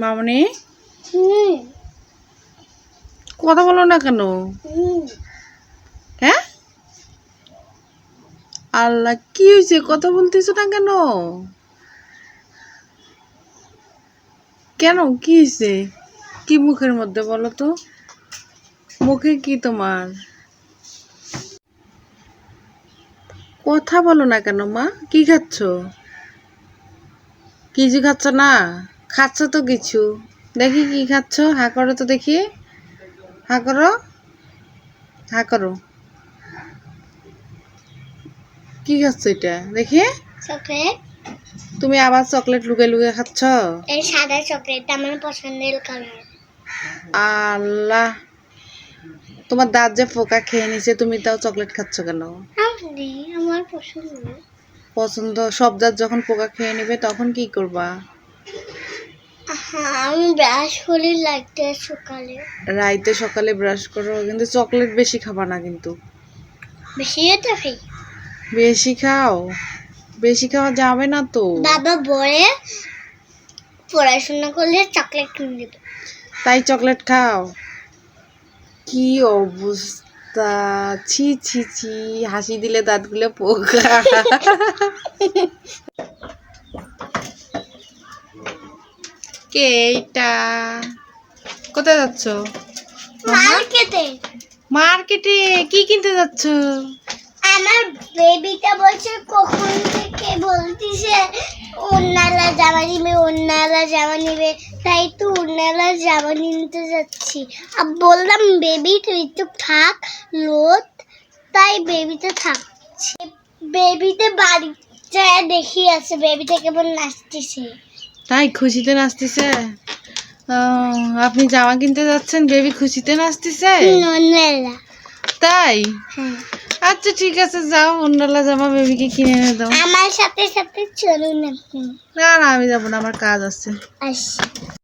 মামনি কথা বলো না কেন? হ্যাঁ, আল্লাহ কি হয়েছে? কথা বলতেছো না কেন? কেন, কি হয়েছে? কি মুখের মধ্যে বলো তো? মুখে কি তোমার? কথা বলো না কেন মা? কি খাচ্ছ? কিছু খাচ্ছ না? খাচ্ছ তো কিছু। দেখি কি খাচ্ছ, হা করো তো দেখি। হা করো, হা করো। কি খাচ্ছ এটা দেখি? চকলেট। তুমি আবার চকলেট লুকে লুকে খাচ্ছ? এই সাদা চকলেট আমার পছন্দের কালার। আল্লাহ, তোমার দাঁত যে পোকা খেয়ে নিছে, তুমি তাও চকলেট খাচ্ছ কেন? আমার পছন্দ। পছন্দ, সব দাঁত যখন পোকা খেয়ে নিবে তখন কি করবা? আমি ব্রাশ করি রাইতে সকালে। রাইতে সকালে ব্রাশ করো, কিন্তু চকলেট বেশি খাবা না কিন্তু। বেশি এটা খাই। বেশি খাও, বেশি খাওয়া যাবে না তো। বাবা বলে পড়াশোনা করলে চকলেট কিনে দেবে। তাই চকলেট খাও? কি অবস্থা! ছি ছি ছি, হাসি দিলে দাঁতগুলো পোকা। কে এইটা? কোথায় যাচ্ছ? মার্কেটে। মার্কেটে কি কিনতে যাচ্ছ? আমার বেবিটা বলছে কখন থেকে বলতিছে অন্যরা জামা নিবে, অন্যরা জামা নিবে, তাই তো অন্যরা জামা নিতে যাচ্ছি। আর বললাম বেবি তুই তো থাক লোদ, তাই বেবিতে থাকছি। বেবিতে বাড়ি যায় দেখি আছে বেবিটা কেমন নাচতেছে। তাই খুশিতে নাচতেছে? আপনি জামা কিনতে যাচ্ছেন, বেবি খুশিতে নাচতেছে? অন্যরা। তাই? হ্যাঁ। আচ্ছা ঠিক আছে, যাও অন্যলা জামা বেবিকে কিনে এনে দাও। আমার সাথে সাথে চলুন আপনি। না না, আমি যাবো না, আমার কাজ আছে। আচ্ছা।